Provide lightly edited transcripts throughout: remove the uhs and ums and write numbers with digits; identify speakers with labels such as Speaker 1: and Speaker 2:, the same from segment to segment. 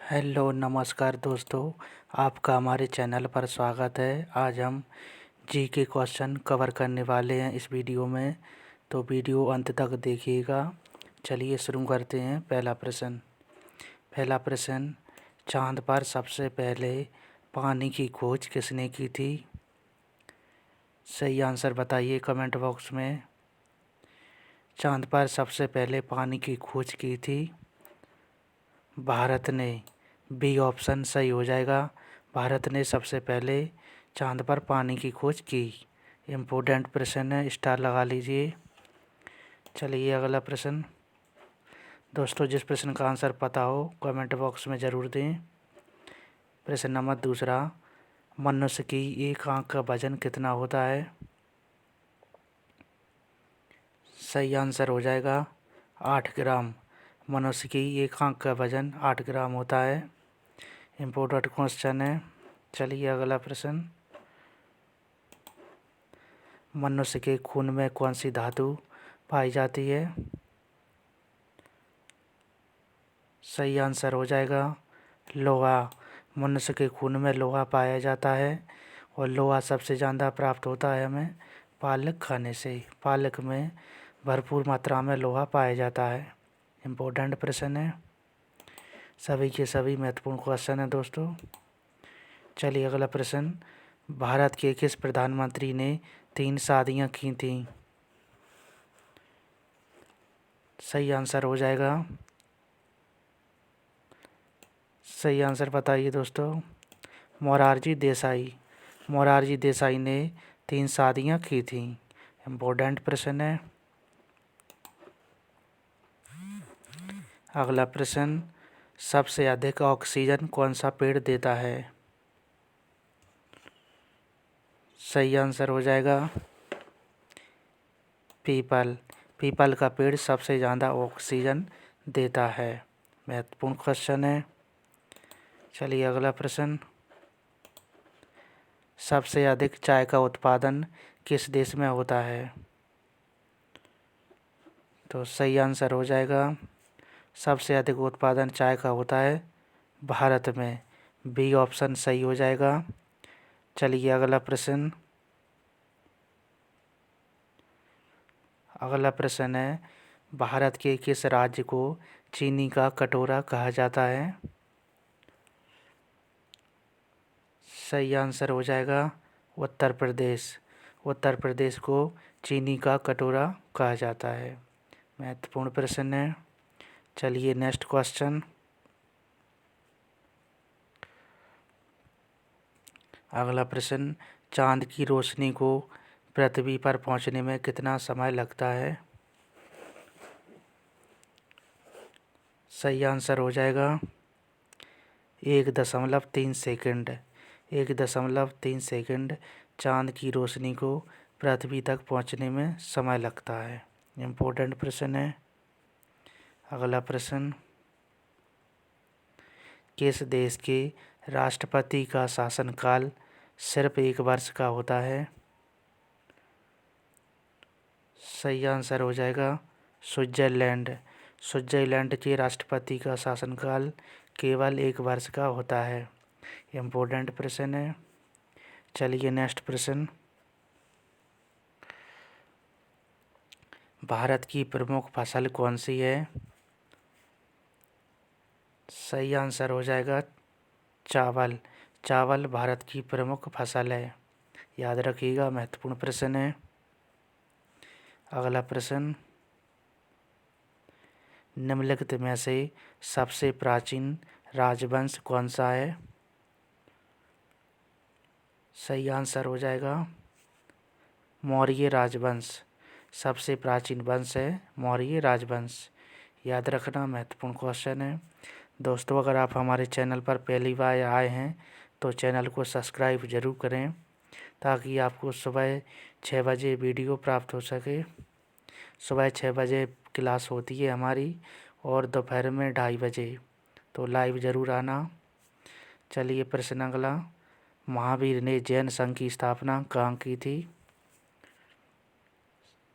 Speaker 1: Hello नमस्कार दोस्तों, आपका हमारे चैनल पर स्वागत है। आज हम जी के क्वेश्चन कवर करने वाले हैं इस वीडियो में, तो वीडियो अंत तक देखिएगा। चलिए शुरू करते हैं। पहला प्रश्न, चांद पर सबसे पहले पानी की खोज किसने की थी? सही आंसर बताइए कमेंट बॉक्स में। चांद पर सबसे पहले पानी की खोज की थी भारत ने। बी ऑप्शन सही हो जाएगा। भारत ने सबसे पहले चांद पर पानी की खोज की। इम्पोर्टेंट प्रश्न है, स्टार लगा लीजिए। चलिए अगला प्रश्न। दोस्तों, जिस प्रश्न का आंसर पता हो कमेंट बॉक्स में ज़रूर दें। प्रश्न नंबर दूसरा, मनुष्य की एक आंख का वजन कितना होता है? सही आंसर हो जाएगा 8 ग्राम। मनुष्य की एक आंख का वजन 8 ग्राम होता है। इम्पोर्टेंट क्वेश्चन है। चलिए अगला प्रश्न, मनुष्य के खून में कौन सी धातु पाई जाती है? सही आंसर हो जाएगा लोहा। मनुष्य के खून में लोहा पाया जाता है और लोहा सबसे ज़्यादा प्राप्त होता है हमें पालक खाने से। पालक में भरपूर मात्रा में लोहा पाया जाता है। इम्पोर्टेंट प्रश्न है, सभी के सभी महत्वपूर्ण क्वेश्चन है दोस्तों। चलिए अगला प्रश्न, भारत के किस प्रधानमंत्री ने 3 शादियां की थीं? सही आंसर हो जाएगा। सही आंसर बताइए दोस्तों। मोरारजी देसाई। मोरारजी देसाई ने 3 शादियां की थीं। इम्पोर्टेंट प्रश्न है। अगला प्रश्न, सबसे अधिक ऑक्सीजन कौन सा पेड़ देता है? सही आंसर हो जाएगा पीपल। पीपल का पेड़ सबसे ज़्यादा ऑक्सीजन देता है। महत्वपूर्ण क्वेश्चन है। चलिए अगला प्रश्न, सबसे अधिक चाय का उत्पादन किस देश में होता है? तो सही आंसर हो जाएगा, सबसे अधिक उत्पादन चाय का होता है भारत में। बी ऑप्शन सही हो जाएगा। चलिए अगला प्रश्न। अगला प्रश्न है, भारत के किस राज्य को चीनी का कटोरा कहा जाता है? सही आंसर हो जाएगा उत्तर प्रदेश। उत्तर प्रदेश को चीनी का कटोरा कहा जाता है। महत्वपूर्ण प्रश्न है। चलिए नेक्स्ट क्वेश्चन। अगला प्रश्न, चांद की रोशनी को पृथ्वी पर पहुंचने में कितना समय लगता है? सही आंसर हो जाएगा 1.3 सेकंड। 1.3 सेकंड चांद की रोशनी को पृथ्वी तक पहुंचने में समय लगता है। इम्पोर्टेंट प्रश्न है। अगला प्रश्न, किस देश के राष्ट्रपति का शासनकाल सिर्फ 1 वर्ष का होता है? सही आंसर हो जाएगा स्विट्ज़रलैंड। स्विट्ज़रलैंड के राष्ट्रपति का शासनकाल केवल 1 वर्ष का होता है। इम्पोर्टेंट प्रश्न है। चलिए नेक्स्ट प्रश्न, भारत की प्रमुख फसल कौन सी है? सही आंसर हो जाएगा चावल। चावल भारत की प्रमुख फसल है, याद रखिएगा। महत्वपूर्ण प्रश्न है। अगला प्रश्न, निम्नलिखित में से सबसे प्राचीन राजवंश कौन सा है? सही आंसर हो जाएगा मौर्य राजवंश। सबसे प्राचीन वंश है मौर्य राजवंश, याद रखना। महत्वपूर्ण क्वेश्चन है। दोस्तों, अगर आप हमारे चैनल पर पहली बार आए हैं तो चैनल को सब्सक्राइब ज़रूर करें ताकि आपको सुबह 6 बजे वीडियो प्राप्त हो सके। सुबह 6 बजे क्लास होती है हमारी और दोपहर में 2:30 बजे, तो लाइव ज़रूर आना। चलिए प्रश्न अगला, महावीर ने जैन संघ की स्थापना कहाँ की थी?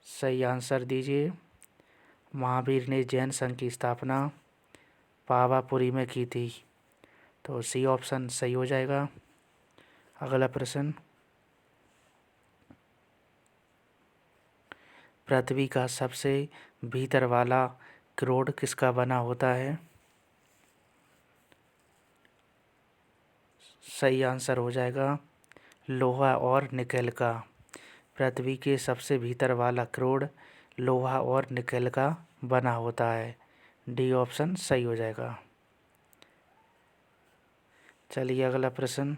Speaker 1: सही आंसर दीजिए। महावीर ने जैन संघ की स्थापना पावापुरी में की थी। तो सी ऑप्शन सही हो जाएगा। अगला प्रश्न, पृथ्वी का सबसे भीतर वाला क्रोड किसका बना होता है? सही आंसर हो जाएगा लोहा और निकेल का। पृथ्वी के सबसे भीतर वाला क्रोड लोहा और निकेल का बना होता है। डी ऑप्शन सही हो जाएगा। चलिए अगला प्रश्न,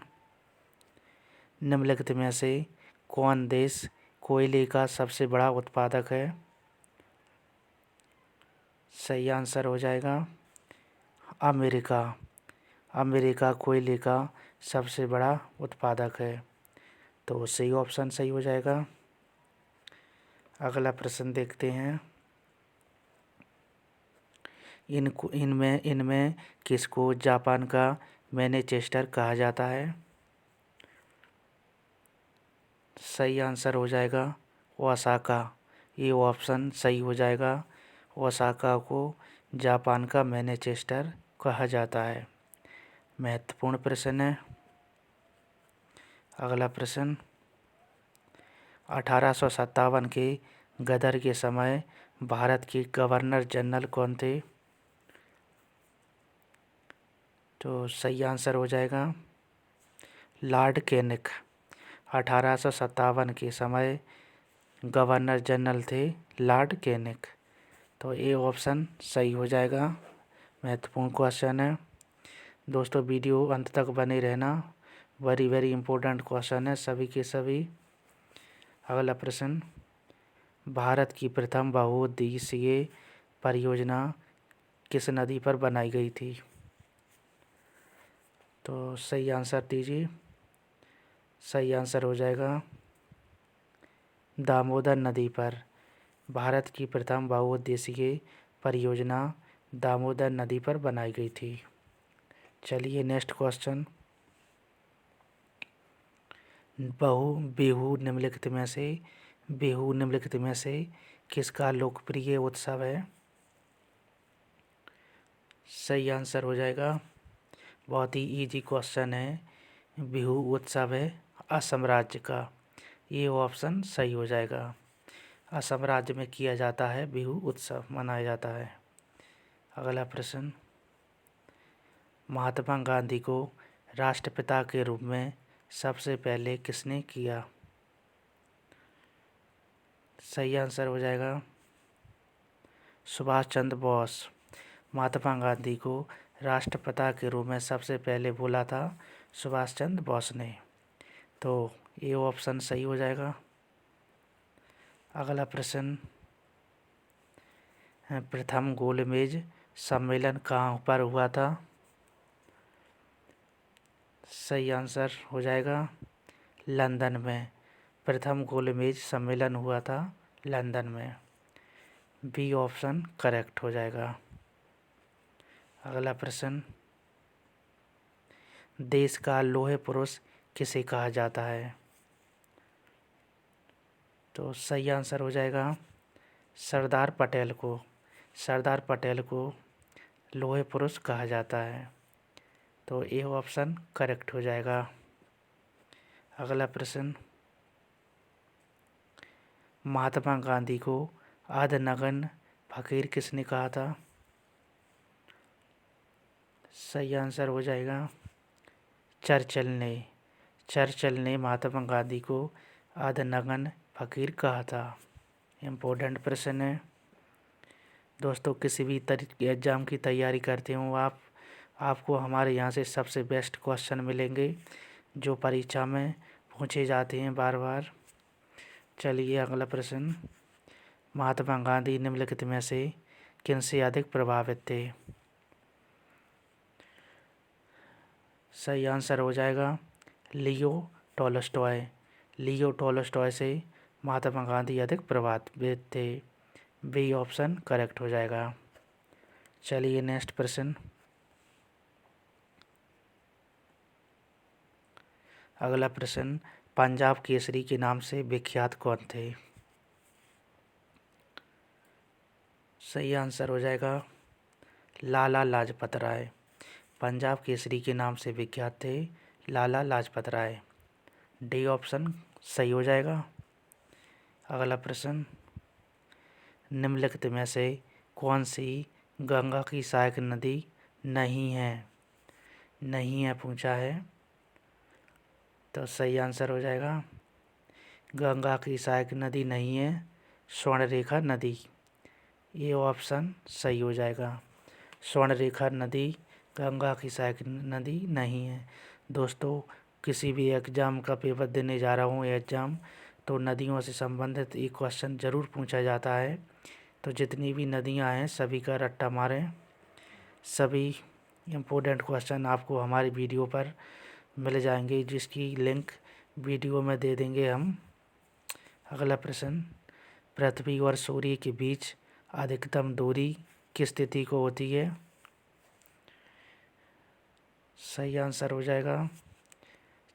Speaker 1: निम्नलिखित में से कौन देश कोयले का सबसे बड़ा उत्पादक है? सही आंसर हो जाएगा अमेरिका। अमेरिका कोयले का सबसे बड़ा उत्पादक है। तो सही ऑप्शन सही हो जाएगा। अगला प्रश्न देखते हैं, इनमें किसको जापान का मैनचेस्टर कहा जाता है? सही आंसर हो जाएगा ओसाका। ये ऑप्शन सही हो जाएगा। ओसाका को जापान का मैनचेस्टर कहा जाता है। महत्वपूर्ण प्रश्न है। अगला प्रश्न, 1857 के गदर के समय भारत के गवर्नर जनरल कौन थे? तो सही आंसर हो जाएगा लॉर्ड कैनिंग। 1857 के समय गवर्नर जनरल थे लॉर्ड कैनिंग। तो ये ऑप्शन सही हो जाएगा। महत्वपूर्ण क्वेश्चन है दोस्तों, वीडियो अंत तक बने रहना। वेरी वेरी इंपॉर्टेंट क्वेश्चन है सभी के सभी। अगला प्रश्न, भारत की प्रथम बहुउद्देशीय परियोजना किस नदी पर बनाई गई थी? तो सही आंसर दीजिए। सही आंसर हो जाएगा दामोदर नदी पर। भारत की प्रथम बहुउद्देशीय परियोजना दामोदर नदी पर बनाई गई थी। चलिए नेक्स्ट क्वेश्चन, बिहू निम्नलिखित में से किसका लोकप्रिय उत्सव है? सही आंसर हो जाएगा, बहुत ही इजी क्वेश्चन है, बिहू उत्सव है असम राज्य का। ये ऑप्शन सही हो जाएगा। असम राज्य में किया जाता है बिहू उत्सव मनाया जाता है। अगला प्रश्न, महात्मा गांधी को राष्ट्रपिता के रूप में सबसे पहले किसने किया? सही आंसर हो जाएगा सुभाष चंद्र बोस। महात्मा गांधी को राष्ट्रपिता के रूप में सबसे पहले बोला था सुभाष चंद्र बोस ने। तो ये ऑप्शन सही हो जाएगा। अगला प्रश्न, प्रथम गोलमेज सम्मेलन कहाँ पर हुआ था? सही आंसर हो जाएगा लंदन में। प्रथम गोलमेज सम्मेलन हुआ था लंदन में। बी ऑप्शन करेक्ट हो जाएगा। अगला प्रश्न, देश का लौह पुरुष किसे कहा जाता है? तो सही आंसर हो जाएगा सरदार पटेल को। सरदार पटेल को लौह पुरुष कहा जाता है। तो ए ऑप्शन करेक्ट हो जाएगा। अगला प्रश्न, महात्मा गांधी को आधनगन फकीर किसने कहा था? सही आंसर हो जाएगा चर्चिल ने। चर्चिल ने महात्मा गांधी को आधनगन फकीर कहा था। इम्पोर्टेंट प्रश्न है दोस्तों, किसी भी एग्ज़ाम की तैयारी करते हो आपको हमारे यहाँ से सबसे बेस्ट क्वेश्चन मिलेंगे जो परीक्षा में पूछे जाते हैं बार बार। चलिए अगला प्रश्न, महात्मा गांधी निम्नलिखित में से किनसे अधिक प्रभावित थे? सही आंसर हो जाएगा लियो टॉलस्टॉय। लियो टॉलस्टॉय से महात्मा गांधी अधिक प्रभावित थे। बी ऑप्शन करेक्ट हो जाएगा। चलिए नेक्स्ट प्रश्न, अगला प्रश्न, पंजाब केसरी के नाम से विख्यात कौन थे? सही आंसर हो जाएगा लाला लाजपत राय। पंजाब केसरी के नाम से विख्यात थे लाला लाजपत राय। डी ऑप्शन सही हो जाएगा। अगला प्रश्न, निम्नलिखित में से कौन सी गंगा की सहायक नदी नहीं है? नहीं है पूछा है, तो सही आंसर हो जाएगा गंगा की सहायक नदी नहीं है स्वर्णरेखा नदी। ये ऑप्शन सही हो जाएगा। स्वर्णरेखा नदी गंगा की सहायक नदी नहीं है। दोस्तों, किसी भी एग्ज़ाम का पेपर देने जा रहा हूँ एग्ज़ाम, तो नदियों से संबंधित एक क्वेश्चन ज़रूर पूछा जाता है। तो जितनी भी नदियाँ हैं सभी का रट्टा मारें। सभी इम्पोर्टेंट क्वेश्चन आपको हमारी वीडियो पर मिल जाएंगे, जिसकी लिंक वीडियो में दे देंगे हम। अगला प्रश्न, पृथ्वी और सूर्य के बीच अधिकतम दूरी किस तिथि को होती है? सही आंसर हो जाएगा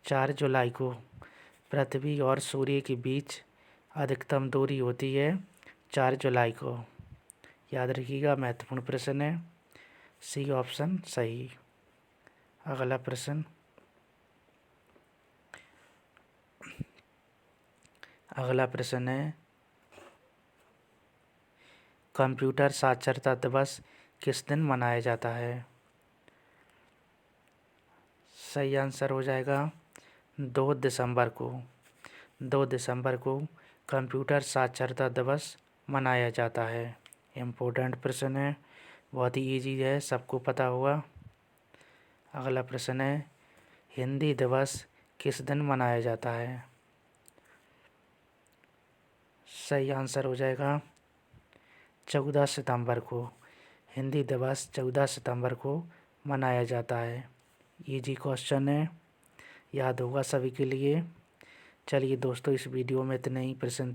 Speaker 1: 4 जुलाई को। पृथ्वी और सूर्य के बीच अधिकतम दूरी होती है 4 जुलाई को। याद रखिएगा, महत्वपूर्ण प्रश्न है। सी ऑप्शन सही। अगला प्रश्न, है कंप्यूटर साक्षरता दिवस किस दिन मनाया जाता है? सही आंसर हो जाएगा 2 दिसंबर को। 2 दिसंबर को कंप्यूटर साक्षरता दिवस मनाया जाता है। इम्पोर्टेंट प्रश्न है, बहुत ही इजी है, सबको पता होगा। अगला प्रश्न है, हिंदी दिवस किस दिन मनाया जाता है? सही आंसर हो जाएगा 14 सितंबर को। हिंदी दिवस 14 सितंबर को मनाया जाता है। इजी क्वेश्चन है, याद होगा सभी के लिए। चलिए दोस्तों, इस वीडियो में इतने ही प्रश्न थे।